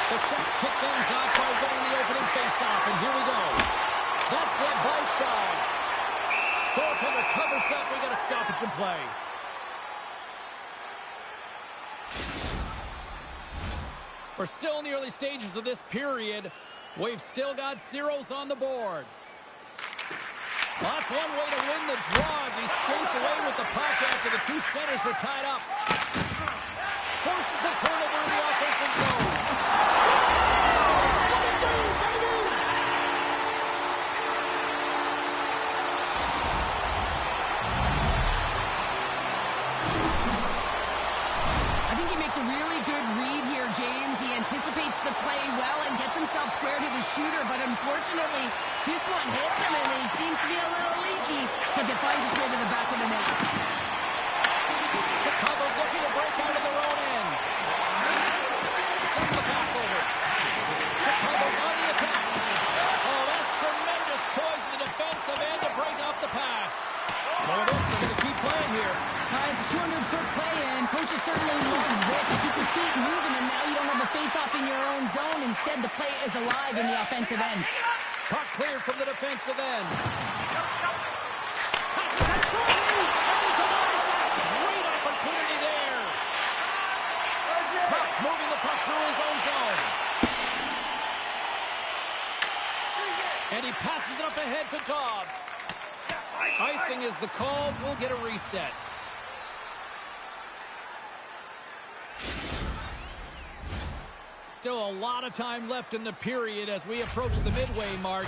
The Chefs kick things off by winning the opening faceoff, and here we go. That's good by Shaw. Goaltender covers up. We got a stoppage in play. We're still in the early stages of this period. We've still got zeros on the board. Well, that's one way to win the draw as he skates away with the puck after the two centers were tied up. Forces the turnover in the offensive zone. What a do, baby! I think he makes a really good read here, James. He anticipates the play well and gets himself square to the shooter, but unfortunately, this one hits him and he seems to be a little leaky because it finds its way to the back of the net. Chicago's looking to break out of their own end. Sends the pass over. Chicago's on the attack. Oh, that's tremendous poise in the defensive end to break off the pass. Well, it is. They're going to keep playing here. It's a 200-foot play, and coaches certainly love this. You keep your feet moving, and now you don't have a face-off in your own zone. Instead, the play is alive in the offensive end. Puck cleared from the defensive end. Passes it through, and he denies that. Great opportunity there. Tuck's moving the puck through his own zone. And he passes it up ahead to Dobbs. Icing is the call. We'll get a reset. Still a lot of time left in the period as we approach the midway mark.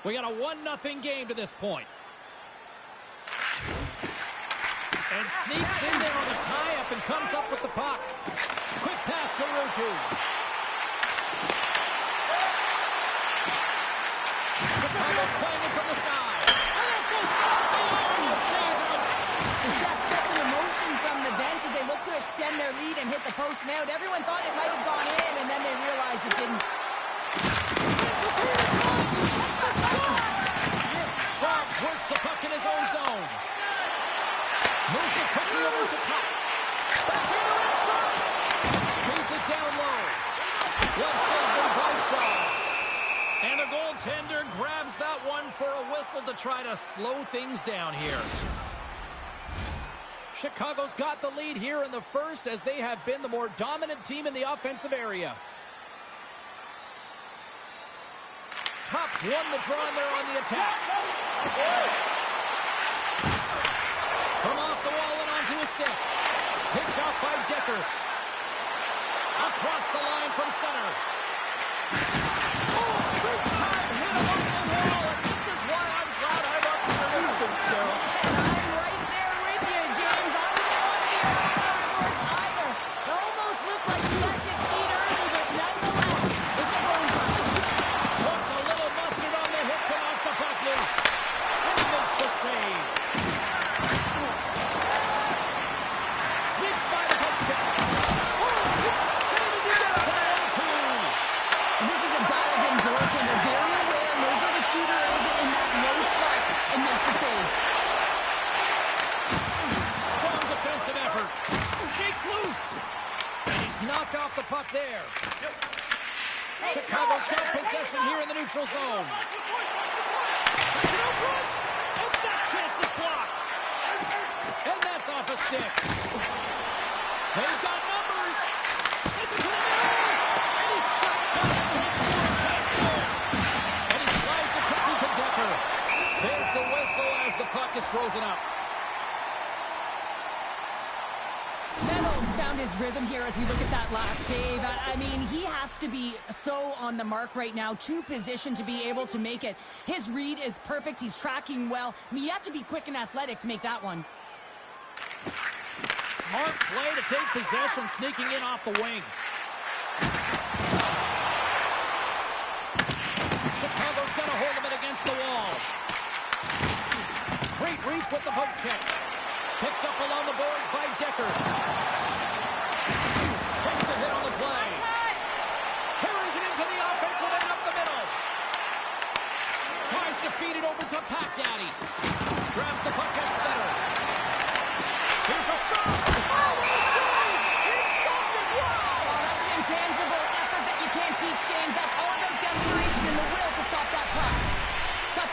We got a 1-0 game to this point. And sneaks in there on the tie-up and comes up with the puck. Quick pass to Ruju. Chicago's playing it from the side. The Chefs get some emotion from the bench as they look to extend their lead and hit the post and out. Everyone thought it might have gone in, and then they realized it didn't. Dobbs works the puck in his own zone. Moves it quickly over to top. Back into it, strike. Feeds it down low. Well saved by Shaw. And the goaltender grabs that one for a whistle to try to slow things down here. Chicago's got the lead here in the first as they have been the more dominant team in the offensive area. Tops won the draw and they're on the attack. From off the wall and onto a stick. Picked off by Decker. Across the line from center. Oh, big time hit along the wall. And this is why I'm glad I love to listen, Cheryl. And I'm right there with you, James. I wouldn't want to be around those boards either. It almost looked like he left his feet early, but nonetheless, it's a bone crush. Puts a little mustard on the hit to knock the puck loose. And he makes the save. Sneaks by the poke check. Oh, what a save as he gets to the 1-2. And this is a dialed-in goaltender, very aware, knows where the shooter is in that low slot, and makes the save. Strong defensive effort. Shakes loose. And he's knocked off the puck there. Chicago's got possession here in the neutral zone. Sends it out front. And that chance is blocked. And that's off a stick. They've got numbers. Sends it to the middle. And he shuts down and hits the chance there. And he slides it quickly to Decker. There's the whistle as the puck is frozen up. Meadows found his rhythm here as we look at that last save. I mean, he has to be so on the mark right now, to position to be able to make it. His read is perfect. He's tracking well. I mean, you have to be quick and athletic to make that one. Smart play to take possession, sneaking in off the wing. Chicago's got a hold of it against the wall. Great reach with the poke check. Picked up along the boards by Decker. Takes a hit on the play. Carries it into the offensive end up the middle. Tries to feed it over to Pack Daddy. Grabs the puck at center. Here's a shot. Oh, what a save! He stopped it. Wow! Oh, that's an intangible effort that you can't teach.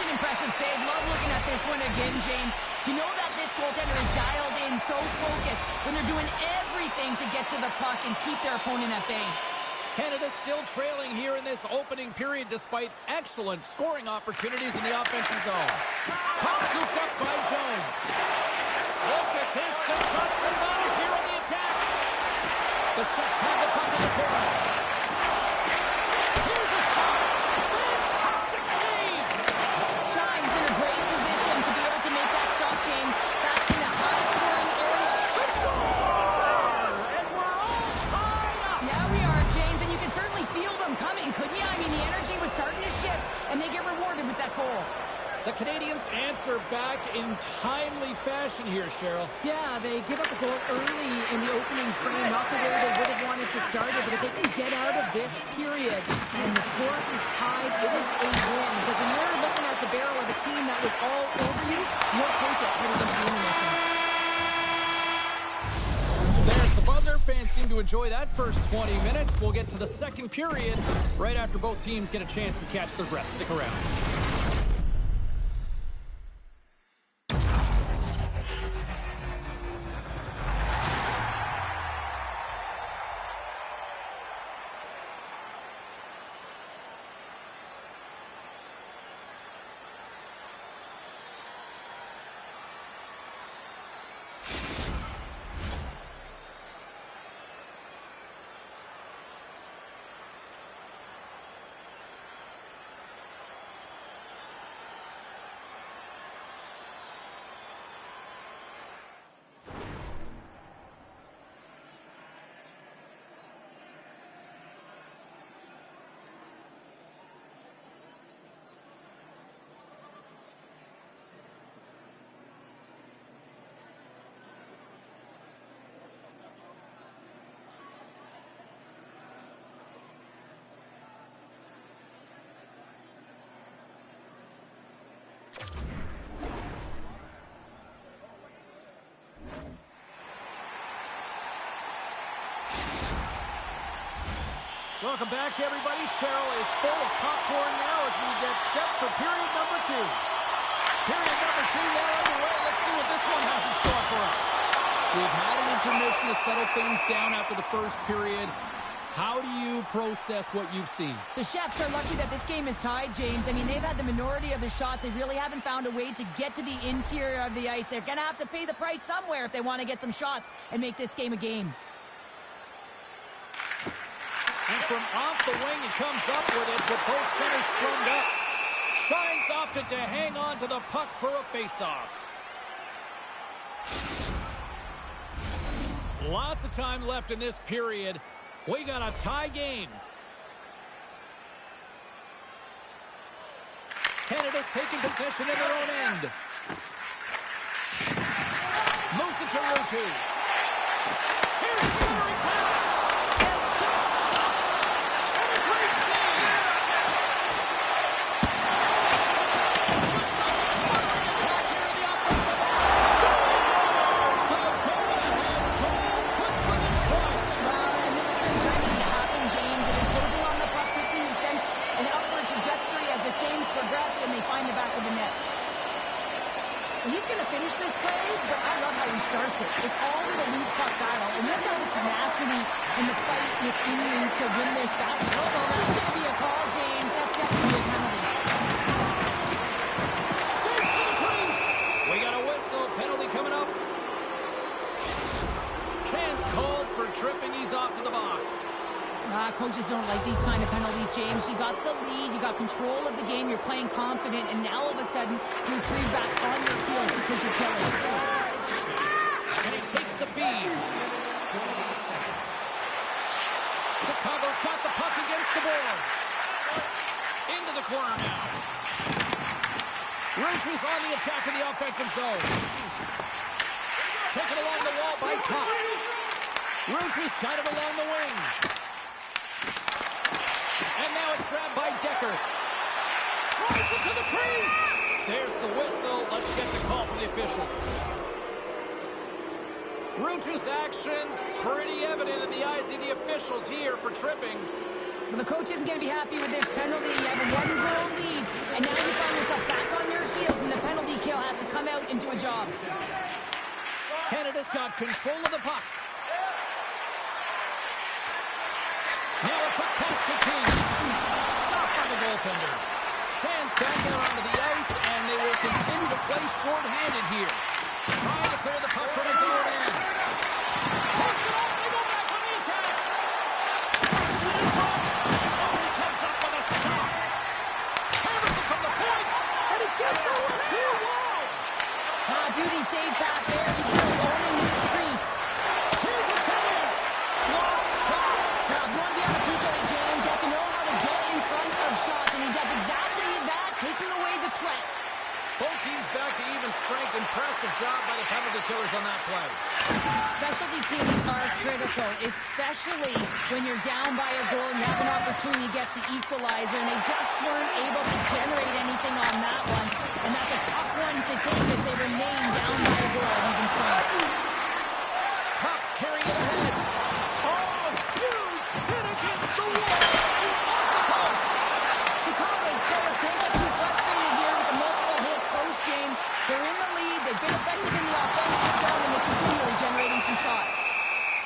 an impressive save. Love looking at this one again, James. You know that this goaltender is dialed in, so focused when they're doing everything to get to the puck and keep their opponent at bay. Canada still trailing here in this opening period despite excellent scoring opportunities in the offensive zone. Puck scooped up by Jones. Look at this. They've got some bodies here on the attack. The Chefs have the puck in the corner. Here's a shot. Fantastic save. Shine's in a great position to be able to make that stop, James. That's in a high-scoring area. And we're all tied up. Yeah, we are, James, and you can certainly feel them coming, couldn't you? I mean, the energy was starting to shift, and they get rewarded with that goal. The Canadians answer back in timely fashion here, Cheryl. Yeah, they give up a goal early in the opening frame, not the way they would have wanted to start it, but if they can get out of this period and the score is tied, it is a win. Because when you're looking at the barrel of a team that was all over you, you'll take it heading into the intermission. There's the buzzer. Fans seem to enjoy that first 20 minutes. We'll get to the second period right after both teams get a chance to catch their breath. Stick around. Welcome back, everybody. Cheryl is full of popcorn now as we get set for period number 2. Period number 2 now underway. Let's see what this one has in store for us. We've had an intermission to settle things down after the first period. How do you process what you've seen? The Chefs are lucky that this game is tied, James. I mean, they've had the minority of the shots. They really haven't found a way to get to the interior of the ice. They're going to have to pay the price somewhere if they want to get some shots and make this game a game. And from off the wing, he comes up with it, but both centers scrummed up. Shines opted to hang on to the puck for a face-off. Lots of time left in this period. We got a tie game. Canada's taking possession in their own end. Moves it to Ruti. Here's the scoring pass. And that's stopped. And a great save. Just a sparkling attack here in the offensive end. Scores to the corner. Goal puts them in front. And this has been starting to happen, James. They've been closing on the puck quickly. You sense an upward trajectory as this game's progressed, and they find the back of the net. He's going to finish this play, but I love how he starts it. It's all in a loose puck battle, and you have to have the tenacity and the fight within you to win this battle. Oh, no, that's going to be a call, James. That's definitely a penalty. Skates to the crease. We got a whistle. Penalty coming up. Chance called for tripping. He's off to the box. Coaches don't like these kind of penalties, James. You got the lead, you got control of the game, you're playing confident, and now all of a sudden you retrieve back on your field because you're killing. And he takes the feed. Chicago's got the puck against the boards. Into the corner now. Rutry's on the attack in the offensive zone. Taken along the wall by Top. Rutry's got it along the wing. And now it's grabbed by Decker. Drives it to the crease. There's the whistle. Let's get the call from the officials. Rutry's actions pretty evident in the eyes of the officials here for tripping. But the coach isn't going to be happy with this penalty. You have a 1-goal lead, and now you find yourself back on steals, and the penalty kill has to come out and do a job. Canada's got control of the puck. Now a quick pass to King. Stopped by the goaltender. Trans back out onto the ice, and they will continue to play short-handed here. Trying to clear the puck from his own end. Takes it off, they go back on the attack. Pushes it in front. Oh, he comes up with a stop. Hammers it from the point, and he gets it with 2 wide. Beauty save back there. He's really owning his crease. Here's a chance. Block shot. Now, if you want to be on the PK, James, you have to know how to get in front of shots, and he does exactly that, taking away the threat. Both teams back to even strength. Impressive job by the penalty killers on that play. Specialty teams are critical, especially when you're down by a goal and you have an opportunity to get the equalizer, and they just weren't able to generate anything on that one. And that's a tough one to take as they remain down by a goal at even strength. Tops carry it ahead. Oh, huge hit against the wall. Off the post. Chicago's players can't get too frustrated here with the multiple hit post, James. They're in the lead, they've been effective in the offensive zone, and they're continually generating some shots.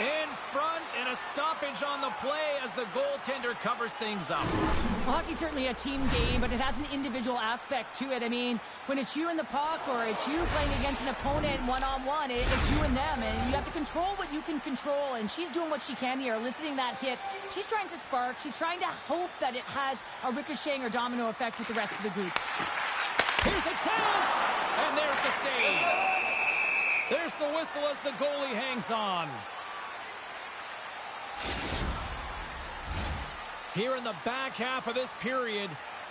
In front, and a stoppage on the play as the goaltender covers things up. Well, hockey's certainly a team game, but it has an individual aspect to it. I mean, when it's you and the puck, or it's you playing against an opponent one-on-one, it's you and them, and you have to control what you can control, and she's doing what she can here, eliciting that hit. She's trying to spark. She's trying to hope that it has a ricocheting or domino effect with the rest of the group. Here's a chance, and there's the save. There's the whistle as the goalie hangs on. Here in the back half of this period,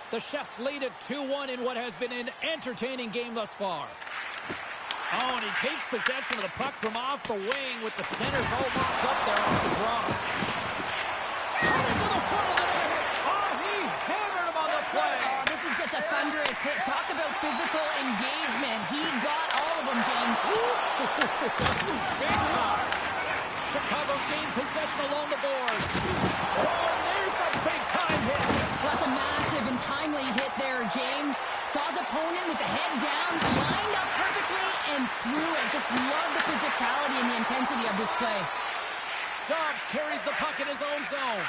the Chefs lead at 2-1 in what has been an entertaining game thus far. Oh, and he takes possession of the puck from off the wing with the centers all locked up there off the draw. Out into the front of the net. Oh, he hammered him on the play. Oh, this is just a thunderous hit. Talk about physical engagement. He got all of them, James. This is big time. Chicago's gained possession along the boards. Oh, and there's a big-time hit. Well, that's a massive and timely hit there, James. Saw his opponent with the head down, lined up perfectly, and threw it. Just love the physicality and the intensity of this play. Dobbs carries the puck in his own zone.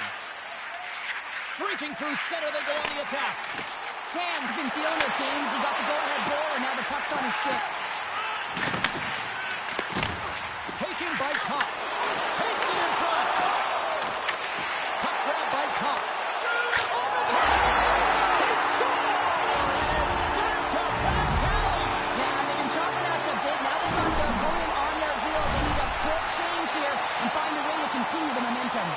Streaking through center, they go on the attack. Tran's been feeling it, James. He got the go-ahead goal, and now the puck's on his stick. Taken by Top. Takes it in front. Puck grab by Top. On the play. They score! It's back to back tallies. Yeah, they've been chopping out the bit. Now they've got their opponent on their heels. They need a quick change here and find a way to continue the momentum.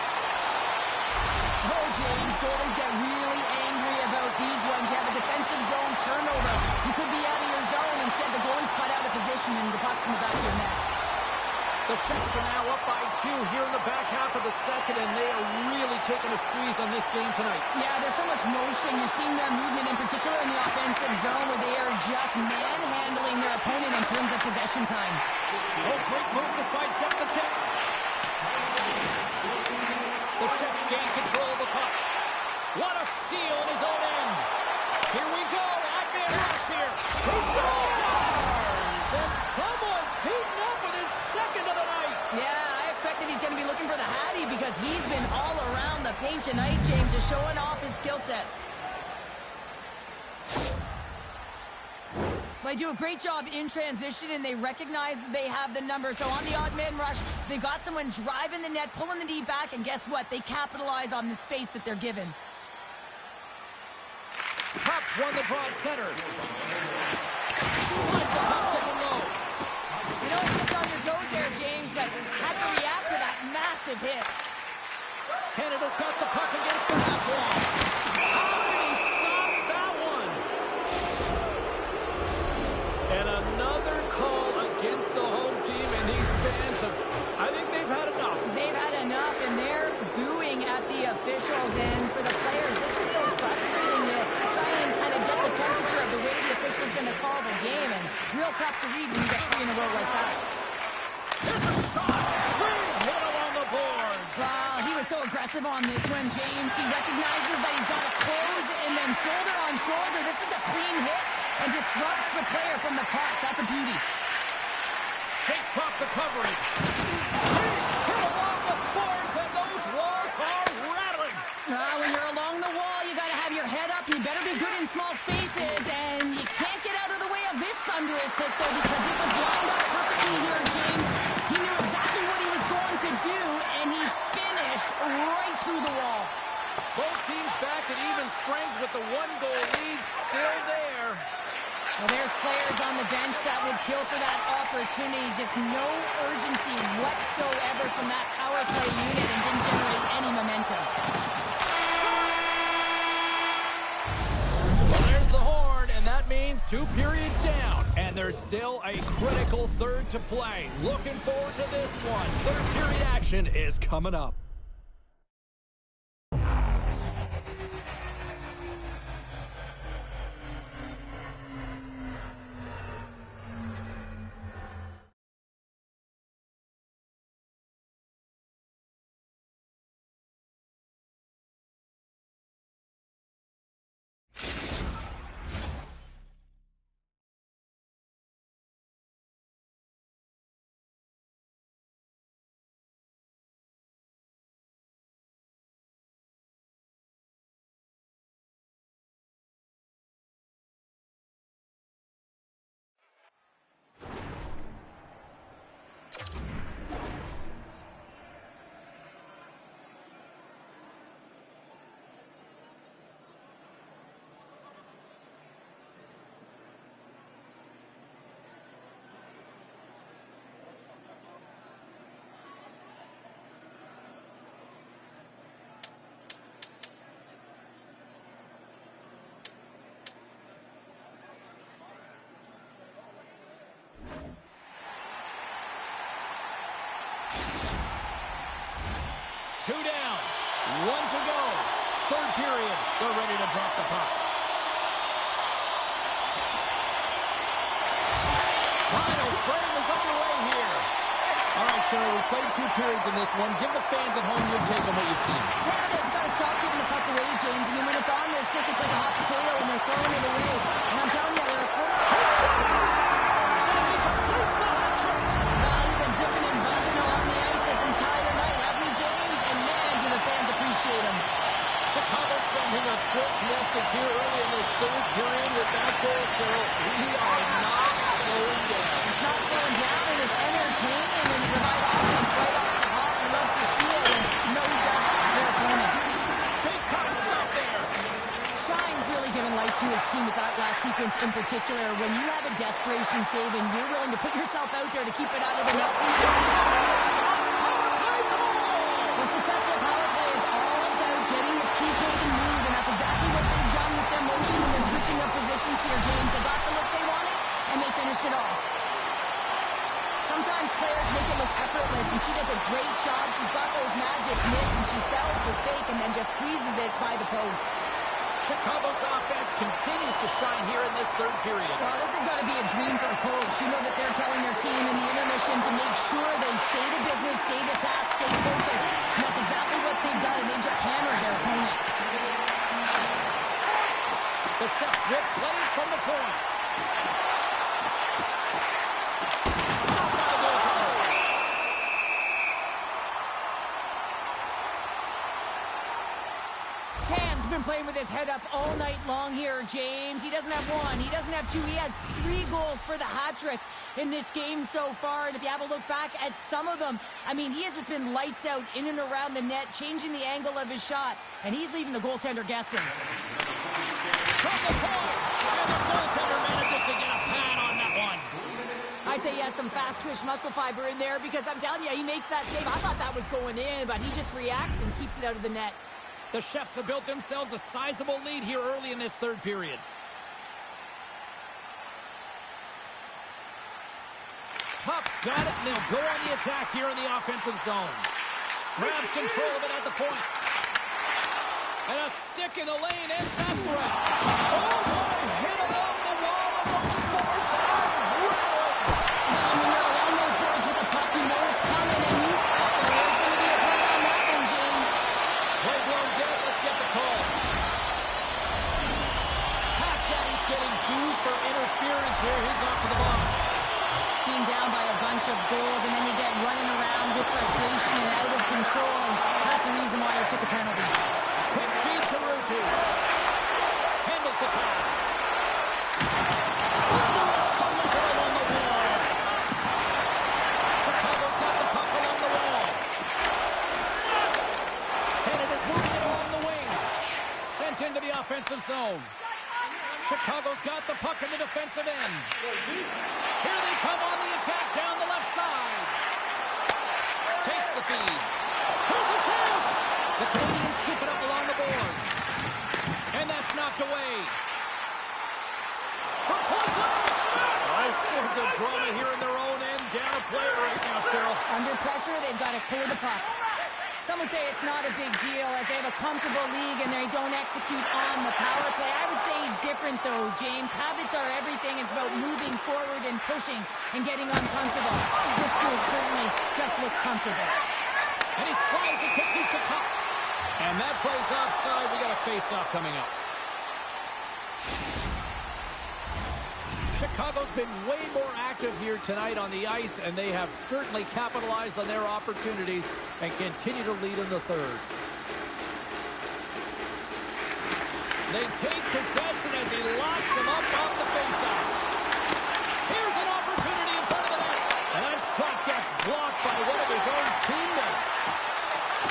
Oh, James, goalies get really angry about these ones. You have a defensive zone turnover. You could be out of your zone. Instead, the goalie's cut out of position and the puck's in the back of your net. The Chefs are now up by 2 here in the back half of the second, and they are really taking a squeeze on this game tonight. Yeah, there's so much motion. You're seeing their movement, in particular in the offensive zone, where they are just manhandling their opponent in terms of possession time. Oh, great move to sidestep the check. The Chefs gain control of the puck. What a steal in his own end. Here we go. Odd-man rush here. He scores! And someone's heating up with his second of the night. Yeah, I expected he's going to be looking for the Hattie because he's been all around the paint tonight, James, just showing off his skill set. They do a great job in transition, and they recognize they have the number. So on the odd man rush, they've got someone driving the net, pulling the D back, and guess what? They capitalize on the space that they're given. Tops won the draw at center. Slides the puck down low. You know, it's on your toes there, James, but had to react to that massive hit. Canada's got the puck against the half wall. How did he stop that one? And another call against the home team, and these fans have, I think they've had enough. They've had enough, and they're booing at the officials. And for the players, this is so frustrating to try and kind of get the temperature of the way the official's going to call the game. And real tough to read when you get 3 in a row like that. Here's a shot. Big hit along the board. Wow, he was so aggressive on this one, James. He recognizes that he's got to close, and then shoulder on shoulder. This is a clean hit. and disrupts the player from the puck. That's a beauty. Shakes off the covering. Hit along the boards, and those walls are rattling. When you're along the wall, you got to have your head up. You better be good in small spaces, and you can't get out of the way of this thunderous hit, though, because it was lined up perfectly here, James. He knew exactly what he was going to do, and he finished right through the wall. Both teams back at even strength with the one-goal lead still there. Well, there's players on the bench that would kill for that opportunity. Just no urgency whatsoever from that power play unit and didn't generate any momentum. Well, there's the horn, and that means 2 periods down. And there's still a critical third to play. Looking forward to this one. Third period action is coming up. Two down, 1 to go. Third period, they're ready to drop the puck. Final frame is underway here. All right, Cheryl, we played 2 periods in this one. Give the fans at home your take on what you've seen. Canada's got to stop giving the puck away, James. I mean, when it's on their stick, it's like a hot potato, and they're throwing it away. And I'm telling you, they're a quarter. We've been zipping and buzzing along the ice this entire night, haven't we, James? And man, do the fans appreciate him. Chicago sending a quick message here early in this third period with that goal, Cheryl. We are not slowing down. It's not slowing down, and it's entertaining when you provide offense right off the hop. You love to see it, and no, he doesn't. Their opponent. Big cut stop there. Shine's really given life to his team with that last sequence in particular. When you have a desperation save and you're willing to put yourself out there to keep it out of the net. The successful power play is all about getting the PK to move, and that's exactly what they've done with their motion when they're switching up positions here, James. They got the look they wanted, and they finished it off. Sometimes players make it look effortless, and she does a great job. She's got those magic mitts, and she sells the fake and then just squeezes it by the post. Chicago's offense continues to shine here in this third period. Well, this has got to be a dream for a coach. You know that they're telling their team in the intermission to make sure they stay to business, stay to task, stay focused. And that's exactly what they've done, and they've just hammered their opponent. The Chefs rip played from the point. Stopped by the goaltender. Can's been playing with his head up all night long here, James. He doesn't have 1, he doesn't have 2, he has 3 goals for the hat-trick in this game so far. And if you have a look back at some of them, I mean, he has just been lights out in and around the net, changing the angle of his shot, and he's leaving the goaltender guessing. From the point, and the goaltender manages to get a pad on that one. I'd say he has some fast-twitch muscle fiber in there, because I'm telling you, he makes that save. I thought that was going in, but he just reacts and keeps it out of the net. The Chefs have built themselves a sizable lead here early in this third period. Top's got it, and they'll go on the attack here in the offensive zone. Grabs control of it at the point. And a stick in the lane ends that threat. Oh, what a hit along the wall of those boards are rattling. When you're along those boards with the puck, you know it's coming, and there's going to be a play on that one, James. Play blown dead, let's get the call. Half Daddy's getting 2 for bunch of goals, and then you get running around with frustration and out of control, and that's the reason why he took a penalty. Quick feed to Ruti. Handles the pass. Thunderous collision along the wall. Chicago's got the puck along the wall. Canada's moving it along the wing. Sent into the offensive zone. Chicago's got the puck in the defensive end. Here they come on the attack down the left side. Takes the feed. Here's a chance. The Canadians scoop it up along the boards. And that's knocked away. From Poison. All sorts of drama here in their own end. Down a player right now, Cheryl. Under pressure, they've got to clear the puck. Some would say it's not a big deal as they have a comfortable league and they don't execute on the power play. I would say different, though, James. Habits are everything. It's about moving forward and pushing and getting uncomfortable. This group certainly just looks comfortable. And he slides a quick feed to top. And that play's offside. We got a face-off coming up. Chicago's been way more active here tonight on the ice, and they have certainly capitalized on their opportunities and continue to lead in the third. They take possession as he locks them up off the faceoff. Here's an opportunity in front of the net, and that shot gets blocked by one of his own teammates.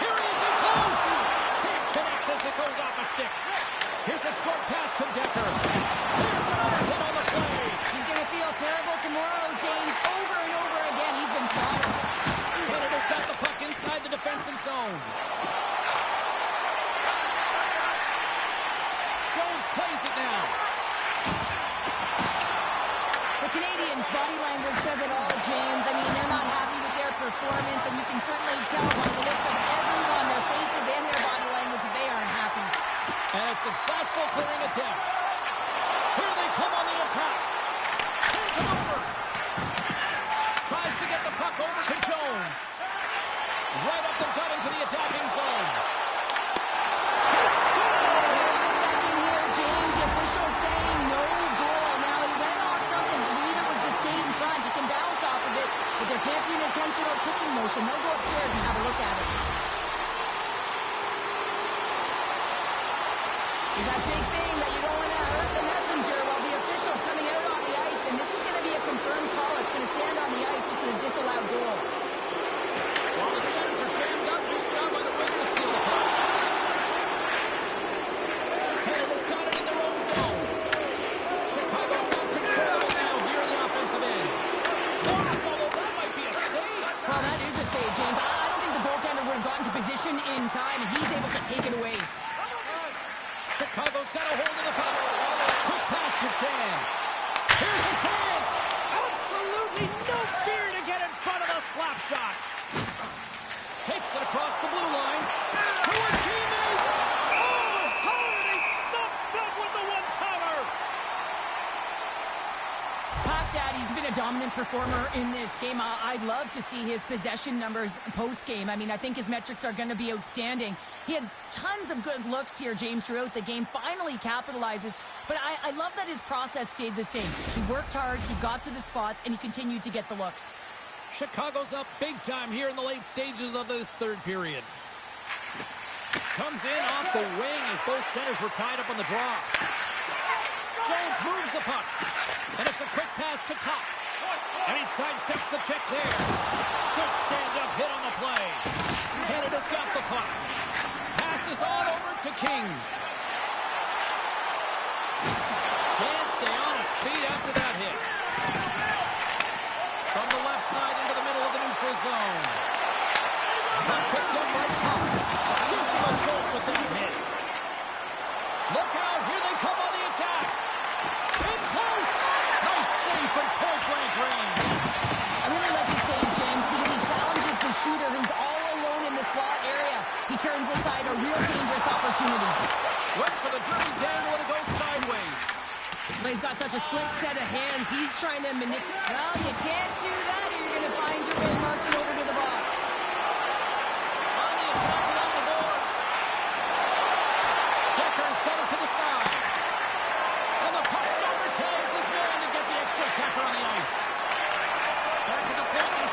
Here he is in close. Can't connect as it goes off a stick. Here's a short pass to Decker. Here's another hit on the play. He's going to feel terrible tomorrow, James. Over and over again, he's been throttled. Canada's got the puck inside the defensive zone. Jones plays it now. The Canadians' body language says it all, James. I mean, they're not happy with their performance, and you can certainly tell by the looks of everyone, their faces and their body language, that they aren't happy. And a successful clearing attempt. Here they come on the attack. Sends him over. Tries to get the puck over to Jones. Right up the gut into the attacking zone. There's a second here, James. The official saying no goal. Now, he went off something. I believe it was the skate in front. You can bounce off of it, but there can't be an intentional kicking motion. They'll go upstairs and have a look at it. There's that big thing that you don't want to hurt the messenger while the official's coming out on the ice, and this is going to be a confirmed call. It's going to stand on the ice. This is a disallowed goal. While the Senators are jammed up, nice job by the winger to steal the puck. Canada's got it in their own zone. Chicago's got control now here in the offensive end. Blocked, although that might be a save. Well, that is a save, James. I don't think the goaltender would have gotten to position in time, and he's able to take it away. Chicago's got a hold of the puck. Quick pass to Chan. Here's a chance. Absolutely no fear to get in front of the slap shot. Takes it across the blue line. To his teammate. Oh, how did he stop that with the one-timer? Pop Daddy's been a dominant performer in this game. I'd love to see his possession numbers post-game. I mean, I think his metrics are going to be outstanding. He had tons of good looks here, James, throughout the game. Finally capitalizes. But I love that his process stayed the same. He worked hard, he got to the spots, and he continued to get the looks. Chicago's up big time here in the late stages of this third period. Comes in off the wing as both centers were tied up on the draw. Jones moves the puck. And it's a quick pass to Top. And he sidesteps the check there. Good stand-up hit on the play. Canada's got the puck. Passes on over to King. Can't stay on his feet after that hit. From the left side into the middle of the neutral zone. Puck picked up by Top. Gives him a jolt with that hit. Look out, here they come on the attack. In close. Nice save from point-blank range. I really like his save, James, because he challenges the shooter who's all alone in the slot area. He turns aside a real dangerous opportunity. Went for the dirty dangle and it goes sideways. But he's got such a slick set of hands. He's trying to manipulate. Well, you can't do that or you're going to find your way marching over to the box. On the attack along the boards. Decker's got it to the side. And the puck stopper tags his man to get the extra attacker on the ice. Back to the point, they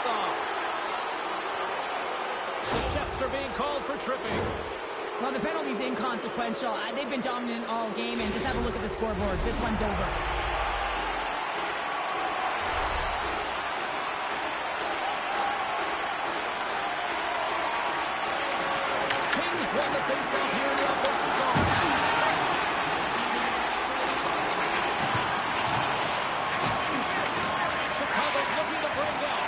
face-off. The chefs are being called for tripping. Well, the penalty's inconsequential. They've been dominant all game, and just have a look at the scoreboard. This one's over. Kings won the face-off here in the offensive zone. Chicago's looking to break out.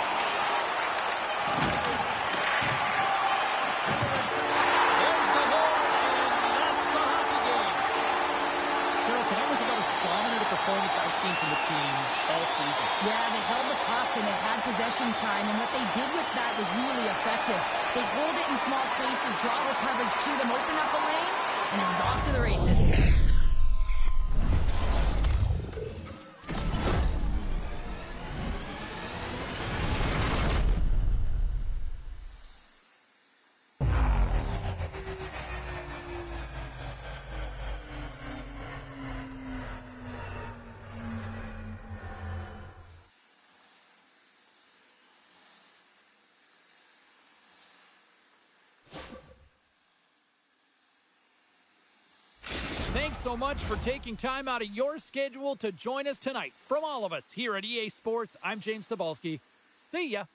There's the goal, and that's the hockey game. Cheryl, that was about as dominant a performance I've seen from the team all season. Yeah, they held the puck and they had possession time, and what they did with that was really effective. They hold it in small spaces, draw the coverage to them, open up a lane, and it was off to the races. Thanks so much for taking time out of your schedule to join us tonight. From all of us here at EA Sports, I'm James Cybulski. See ya.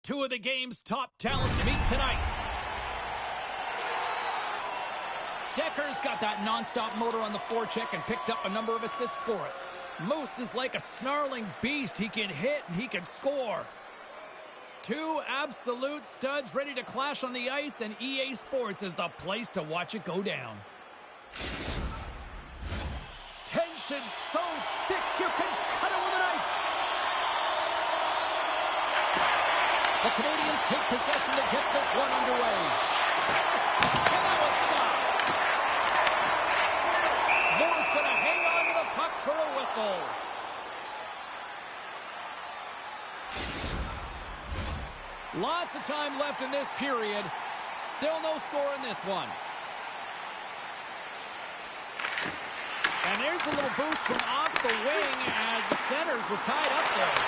Two of the game's top talents meet tonight. Decker's got that non-stop motor on the forecheck and picked up a number of assists for it. Moose is like a snarling beast. He can hit and he can score. Two absolute studs ready to clash on the ice, and EA Sports is the place to watch it go down. Tension so thick you can cut it with a knife. The Canadians take possession to get this one underway. And that was stopped. Moore's going to hang on to the puck for a whistle. Lots of time left in this period. Still no score in this one. And there's a little boost from off the wing as the centers were tied up there.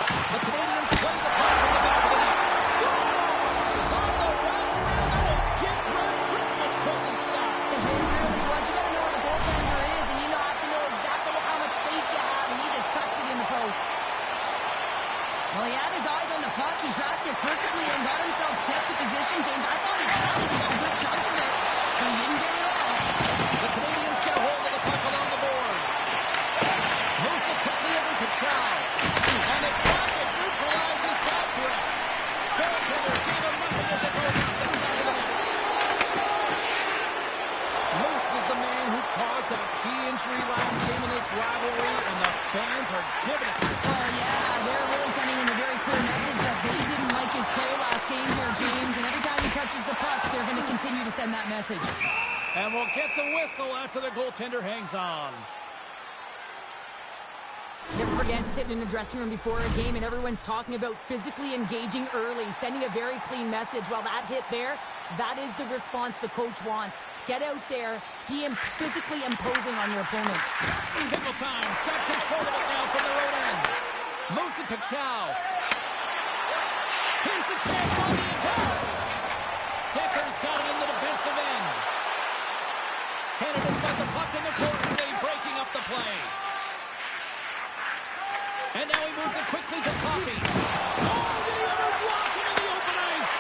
The Canadians play the puck from the back of the net. Scores! On the run, that is kids' run Christmas present style. It really was. You gotta know where the goaltender is, and you have to know exactly how much space you have, and he just tucks it in the post. Well, he had his eyes on the puck. He tracked it perfectly and got himself set to position, James. I thought he passed a good chunk of it, but he didn't get it all. The Canadians get a hold of the puck along the boards. Moves it quickly over to Trout. And the traffic neutralizes that threat. send that message. And we'll get the whistle after the goaltender hangs on. Never forget sitting in the dressing room before a game and everyone's talking about physically engaging early, sending a very clean message. Well, that hit there, that is the response the coach wants. Get out there, be physically imposing on your opponent. Pickle time's got control of it now from the road end. Moves it to Chow. Here's the chance on the attack. Decker's got it in the defensive end. Canada's got the puck in the corner, breaking up the play. And now he moves it quickly to Coffey. Oh, did he ever block him in the open ice?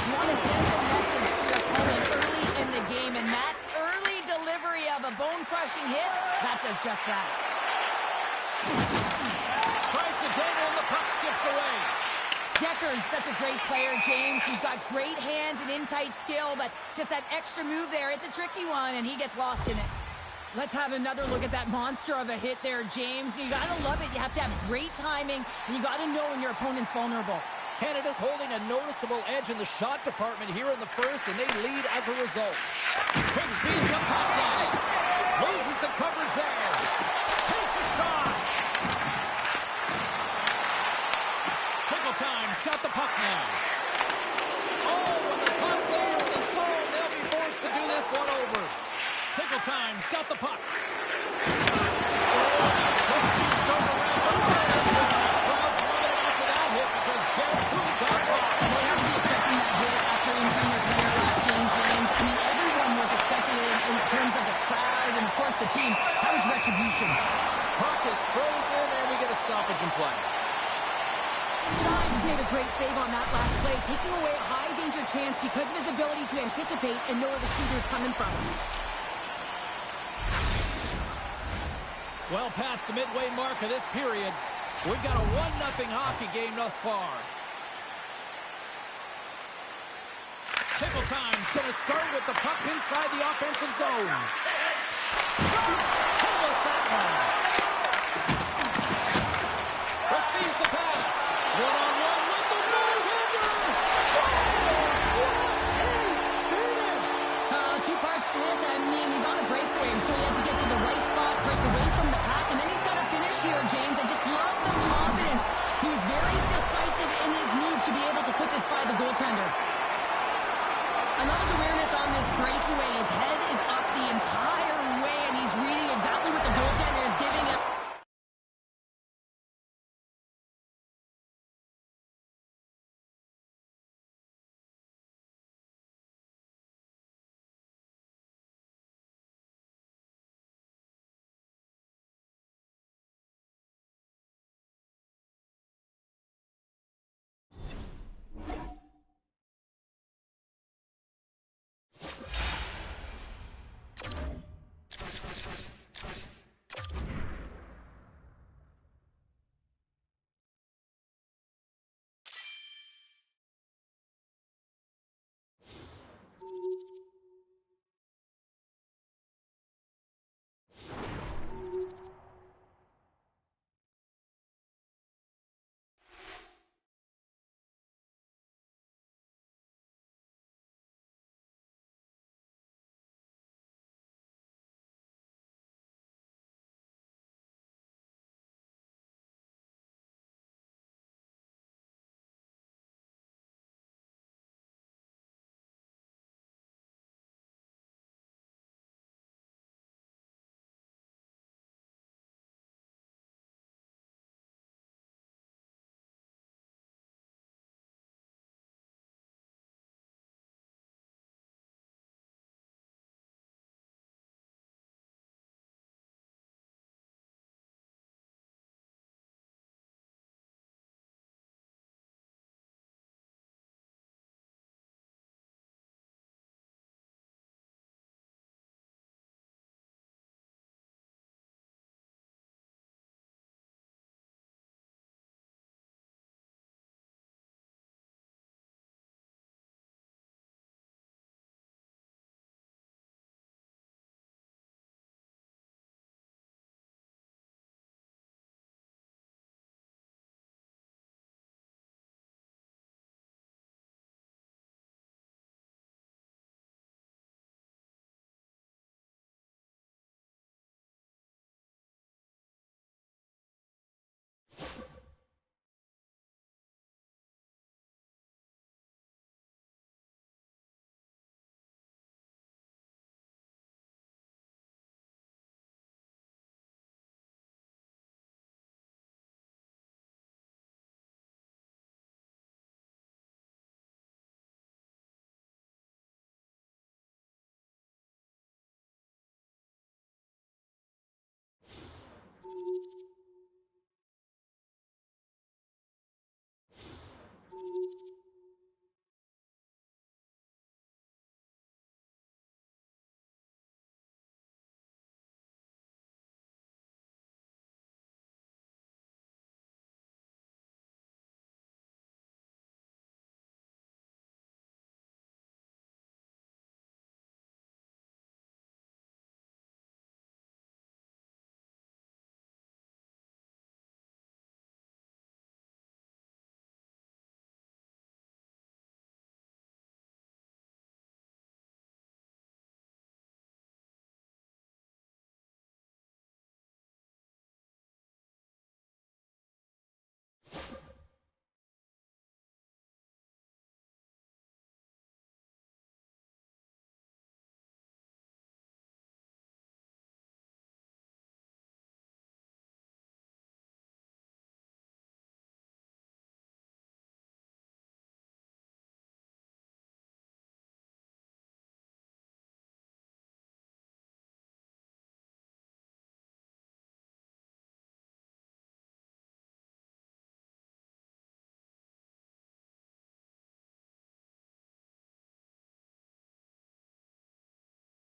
You want to send a message to your opponent early in the game, and that early delivery of a bone-crushing hit, that does just that. Tries to dangle and the puck skips away. Decker's such a great player, James. He's got great hands and in-tight skill, but just that extra move there, it's a tricky one, and he gets lost in it. Let's have another look at that monster of a hit there, James. You got to love it. You have to have great timing, and you got to know when your opponent's vulnerable. Canada's holding a noticeable edge in the shot department here in the first, and they lead as a result. Quick feed to Popeye. Loses the coverage there. Takes a shot. Tickle time's got the puck now. Oh, when the puck clears the zone, they'll be forced to do this one over. Tickle time's got the puck. The team, that was retribution. Puck is frozen, and we get a stoppage in play. Shines made a great save on that last play, taking away a high-danger chance because of his ability to anticipate and know where the shooter's coming from. Well past the midway mark of this period, we've got a 1-0 hockey game thus far. Tickle time's going to start with the puck inside the offensive zone. Handles that one. Receives the pass. One-on-one with the goaltender. Scores! What a finish! Two parts to this. I mean, he's on a breakaway, so he had to get to the right spot, break away from the pack, and then he's got to finish here, James. I just love the confidence. He was very decisive in his move to be able to put this by the goaltender. I love his awareness on this breakaway. His head is up the entire way, and he's reading exactly what the goaltender is giving him.